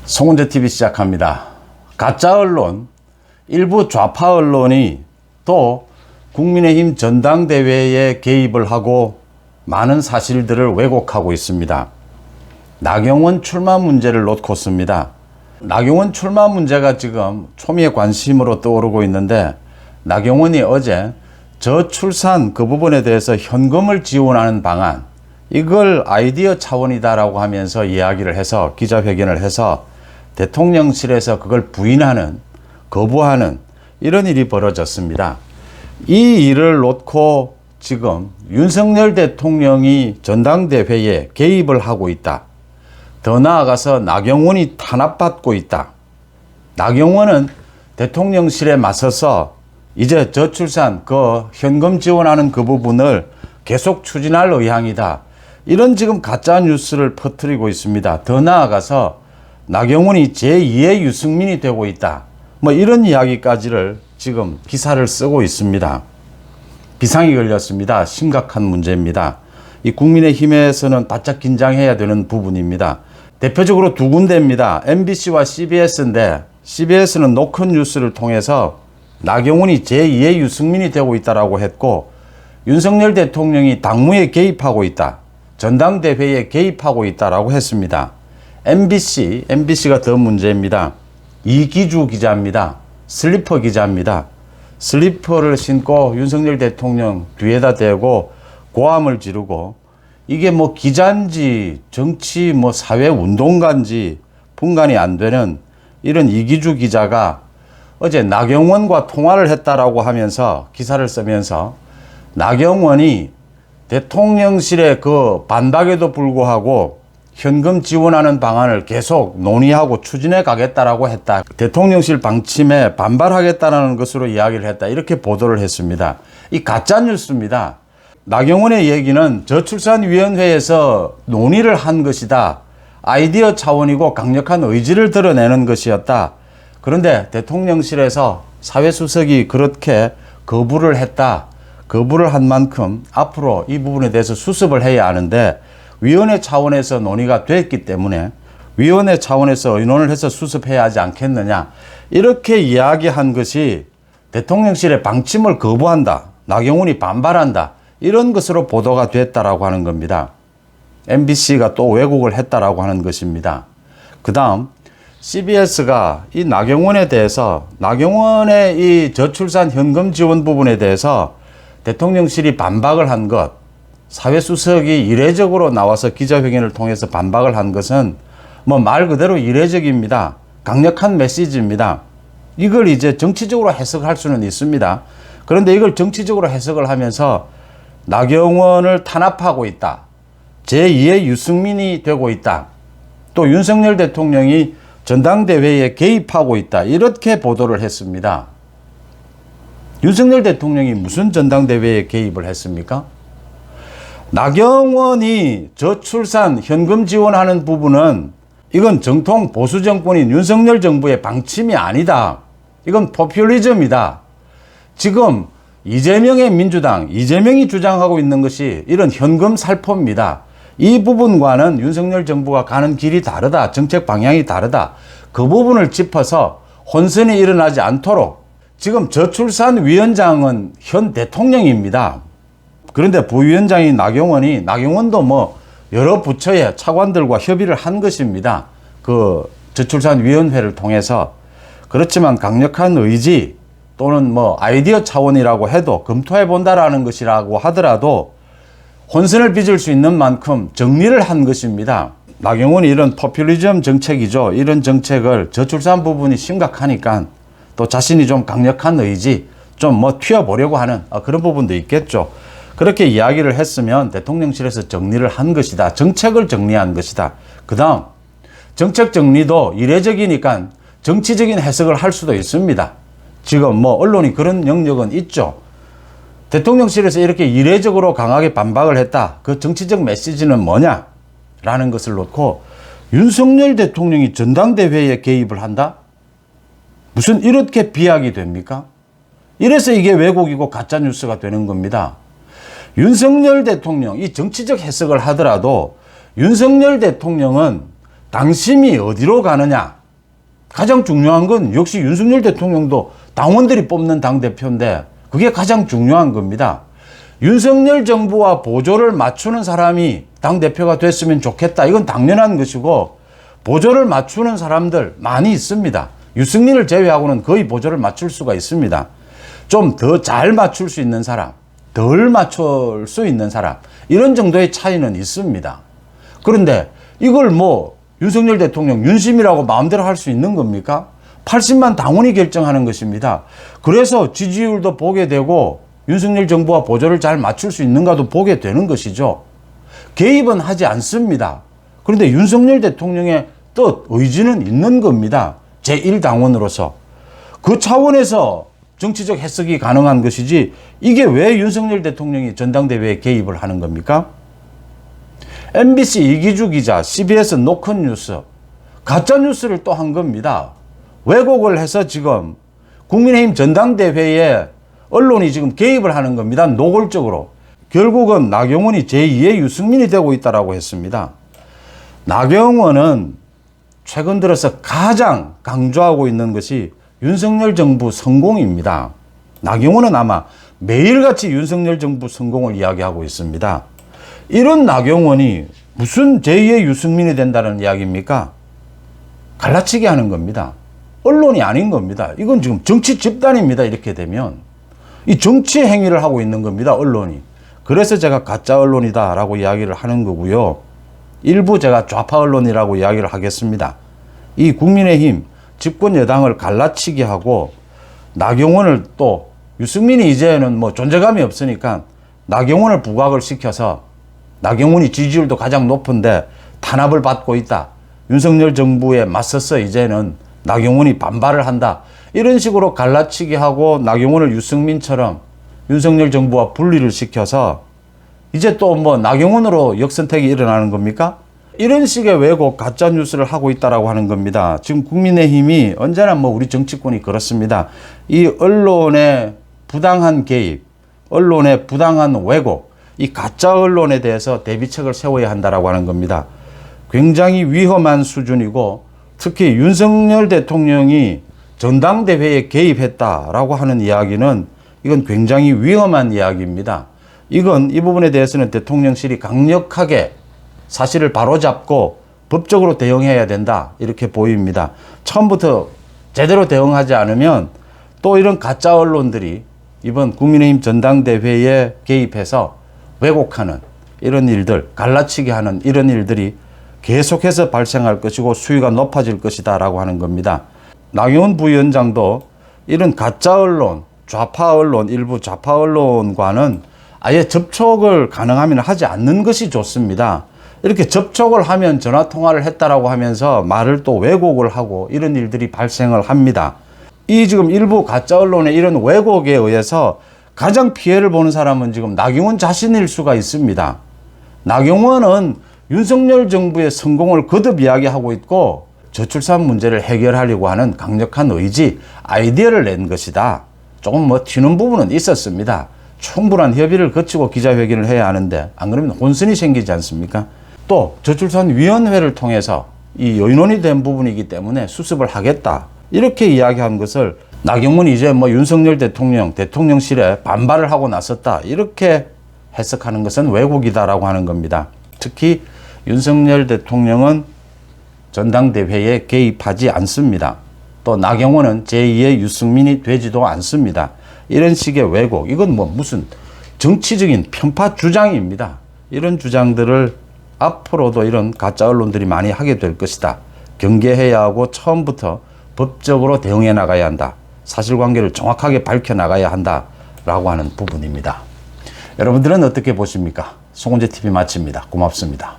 송은재TV 시작합니다. 가짜 언론, 일부 좌파 언론이 또 국민의힘 전당대회에 개입을 하고 많은 사실들을 왜곡하고 있습니다. 나경원 출마 문제를 놓고습니다. 나경원 출마 문제가 지금 초미의 관심으로 떠오르고 있는데, 나경원이 어제 저출산 그 부분에 대해서 현금을 지원하는 방안, 이걸 아이디어 차원이다라고 하면서 이야기를 해서 기자회견을 해서 대통령실에서 그걸 부인하는, 거부하는 이런 일이 벌어졌습니다. 이 일을 놓고 지금 윤석열 대통령이 전당대회에 개입을 하고 있다. 더 나아가서 나경원이 탄압받고 있다. 나경원은 대통령실에 맞서서 이제 저출산 그 현금 지원하는 그 부분을 계속 추진할 의향이다. 이런 지금 가짜 뉴스를 퍼뜨리고 있습니다. 더 나아가서 나경원이 제2의 유승민이 되고 있다. 뭐 이런 이야기까지를 지금 기사를 쓰고 있습니다. 비상이 걸렸습니다. 심각한 문제입니다. 이 국민의힘에서는 바짝 긴장해야 되는 부분입니다. 대표적으로 두 군데입니다. MBC와 CBS인데, CBS는 노컷 뉴스를 통해서 나경원이 제2의 유승민이 되고 있다라고 했고, 윤석열 대통령이 당무에 개입하고 있다, 전당대회에 개입하고 있다라고 했습니다. MBC가 더 문제입니다. 이기주 기자입니다. 슬리퍼 기자입니다. 슬리퍼를 신고 윤석열 대통령 뒤에다 대고 고함을 지르고, 이게 뭐 기자인지 정치 뭐 사회운동가인지 분간이 안 되는 이런 이기주 기자가 어제 나경원과 통화를 했다라고 하면서 기사를 쓰면서, 나경원이 대통령실의 그 반박에도 불구하고 현금 지원하는 방안을 계속 논의하고 추진해 가겠다라고 했다. 대통령실 방침에 반발하겠다는 것으로 이야기를 했다. 이렇게 보도를 했습니다. 이 가짜 뉴스입니다. 나경원의 얘기는 저출산위원회에서 논의를 한 것이다. 아이디어 차원이고 강력한 의지를 드러내는 것이었다. 그런데 대통령실에서 사회수석이 그렇게 거부를 했다. 거부를 한 만큼 앞으로 이 부분에 대해서 수습을 해야 하는데, 위원회 차원에서 논의가 됐기 때문에 위원회 차원에서 의논을 해서 수습해야 하지 않겠느냐, 이렇게 이야기한 것이 대통령실의 방침을 거부한다, 나경원이 반발한다, 이런 것으로 보도가 됐다라고 하는 겁니다. MBC가 또 왜곡을 했다라고 하는 것입니다. 그 다음 CBS가 이 나경원에 대해서, 나경원의 이 저출산 현금 지원 부분에 대해서 대통령실이 반박을 한 것, 사회수석이 이례적으로 나와서 기자회견을 통해서 반박을 한 것은 뭐 말 그대로 이례적입니다. 강력한 메시지입니다. 이걸 이제 정치적으로 해석할 수는 있습니다. 그런데 이걸 정치적으로 해석을 하면서 나경원을 탄압하고 있다, 제2의 유승민이 되고 있다, 또 윤석열 대통령이 전당대회에 개입하고 있다, 이렇게 보도를 했습니다. 윤석열 대통령이 무슨 전당대회에 개입을 했습니까? 나경원이 저출산 현금 지원하는 부분은 이건 정통 보수 정권인 윤석열 정부의 방침이 아니다. 이건 포퓰리즘이다. 지금 이재명의 민주당, 이재명이 주장하고 있는 것이 이런 현금 살포입니다. 이 부분과는 윤석열 정부가 가는 길이 다르다, 정책 방향이 다르다, 그 부분을 짚어서 혼선이 일어나지 않도록, 지금 저출산 위원장은 현 대통령입니다. 그런데 부위원장인 나경원도 뭐 여러 부처의 차관들과 협의를 한 것입니다. 그 저출산 위원회를 통해서. 그렇지만 강력한 의지 또는 뭐 아이디어 차원이라고 해도 검토해 본다라는 것이라고 하더라도 혼선을 빚을 수 있는 만큼 정리를 한 것입니다. 나경원이 이런 포퓰리즘 정책이죠. 이런 정책을 저출산 부분이 심각하니까 또 자신이 좀 강력한 의지, 좀 뭐 튀어보려고 하는 그런 부분도 있겠죠. 그렇게 이야기를 했으면 대통령실에서 정리를 한 것이다. 정책을 정리한 것이다. 그 다음 정책 정리도 이례적이니까 정치적인 해석을 할 수도 있습니다. 지금 뭐 언론이 그런 영역은 있죠. 대통령실에서 이렇게 이례적으로 강하게 반박을 했다. 그 정치적 메시지는 뭐냐? 라는 것을 놓고 윤석열 대통령이 전당대회에 개입을 한다? 무슨 이렇게 비약이 됩니까? 이래서 이게 왜곡이고 가짜뉴스가 되는 겁니다. 윤석열 대통령, 이 정치적 해석을 하더라도 윤석열 대통령은 당심이 어디로 가느냐, 가장 중요한 건 역시 윤석열 대통령도 당원들이 뽑는 당대표인데 그게 가장 중요한 겁니다. 윤석열 정부와 보조를 맞추는 사람이 당대표가 됐으면 좋겠다. 이건 당연한 것이고 보조를 맞추는 사람들 많이 있습니다. 유승민을 제외하고는 거의 보조를 맞출 수가 있습니다. 좀 더 잘 맞출 수 있는 사람, 덜 맞출 수 있는 사람 이런 정도의 차이는 있습니다. 그런데 이걸 뭐 윤석열 대통령 윤심이라고 마음대로 할 수 있는 겁니까? 80만 당원이 결정하는 것입니다. 그래서 지지율도 보게 되고 윤석열 정부와 보조를 잘 맞출 수 있는가도 보게 되는 것이죠. 개입은 하지 않습니다. 그런데 윤석열 대통령의 뜻, 의지는 있는 겁니다. 제1당원으로서. 그 차원에서 정치적 해석이 가능한 것이지 이게 왜 윤석열 대통령이 전당대회에 개입을 하는 겁니까? MBC 이기주 기자, CBS 노컷뉴스, 가짜뉴스를 또 한 겁니다. 왜곡을 해서 지금 국민의힘 전당대회에 언론이 지금 개입을 하는 겁니다. 노골적으로. 결국은 나경원이 제2의 유승민이 되고 있다고 했습니다. 나경원은 최근 들어서 가장 강조하고 있는 것이 윤석열 정부 성공입니다. 나경원은 아마 매일같이 윤석열 정부 성공을 이야기하고 있습니다. 이런 나경원이 무슨 제2의 유승민이 된다는 이야기입니까? 갈라치기 하는 겁니다. 언론이 아닌 겁니다. 이건 지금 정치 집단입니다. 이렇게 되면. 이 정치 행위를 하고 있는 겁니다. 언론이. 그래서 제가 가짜 언론이다라고 이야기를 하는 거고요. 일부 제가 좌파 언론이라고 이야기를 하겠습니다. 이 국민의힘 집권 여당을 갈라치기 하고 나경원을 또 유승민이 이제는 뭐 존재감이 없으니까 나경원을 부각을 시켜서 나경원이 지지율도 가장 높은데 탄압을 받고 있다. 윤석열 정부에 맞서서 이제는 나경원이 반발을 한다. 이런 식으로 갈라치기 하고 나경원을 유승민처럼 윤석열 정부와 분리를 시켜서 이제 또 뭐 나경원으로 역선택이 일어나는 겁니까? 이런 식의 왜곡 가짜 뉴스를 하고 있다라고 하는 겁니다. 지금 국민의힘이 언제나 뭐 우리 정치권이 그렇습니다. 이 언론의 부당한 개입, 언론의 부당한 왜곡, 이 가짜 언론에 대해서 대비책을 세워야 한다라고 하는 겁니다. 굉장히 위험한 수준이고 특히 윤석열 대통령이 전당대회에 개입했다라고 하는 이야기는 이건 굉장히 위험한 이야기입니다. 이건 이 부분에 대해서는 대통령실이 강력하게 사실을 바로잡고 법적으로 대응해야 된다 이렇게 보입니다. 처음부터 제대로 대응하지 않으면 또 이런 가짜 언론들이 이번 국민의힘 전당대회에 개입해서 왜곡하는 이런 일들, 갈라치기 하는 이런 일들이 계속해서 발생할 것이고 수위가 높아질 것이다 라고 하는 겁니다. 나경원 부위원장도 이런 가짜 언론, 좌파 언론, 일부 좌파 언론과는 아예 접촉을 가능하면 하지 않는 것이 좋습니다. 이렇게 접촉을 하면 전화통화를 했다라고 하면서 말을 또 왜곡을 하고 이런 일들이 발생을 합니다. 이 지금 일부 가짜 언론의 이런 왜곡에 의해서 가장 피해를 보는 사람은 지금 나경원 자신일 수가 있습니다. 나경원은 윤석열 정부의 성공을 거듭 이야기하고 있고 저출산 문제를 해결하려고 하는 강력한 의지, 아이디어를 낸 것이다. 조금 뭐 튀는 부분은 있었습니다. 충분한 협의를 거치고 기자회견을 해야 하는데 안 그러면 혼선이 생기지 않습니까? 또 저출산위원회를 통해서 이 의논이 된 부분이기 때문에 수습을 하겠다. 이렇게 이야기한 것을 나경원이 이제 뭐 윤석열 대통령, 대통령실에 반발을 하고 나섰다. 이렇게 해석하는 것은 왜곡이다라고 하는 겁니다. 특히 윤석열 대통령은 전당대회에 개입하지 않습니다. 또 나경원은 제2의 유승민이 되지도 않습니다. 이런 식의 왜곡, 이건 뭐 무슨 정치적인 편파 주장입니다. 이런 주장들을 앞으로도 이런 가짜 언론들이 많이 하게 될 것이다. 경계해야 하고 처음부터 법적으로 대응해 나가야 한다. 사실관계를 정확하게 밝혀나가야 한다라고 하는 부분입니다. 여러분들은 어떻게 보십니까? 송은재TV 마칩니다. 고맙습니다.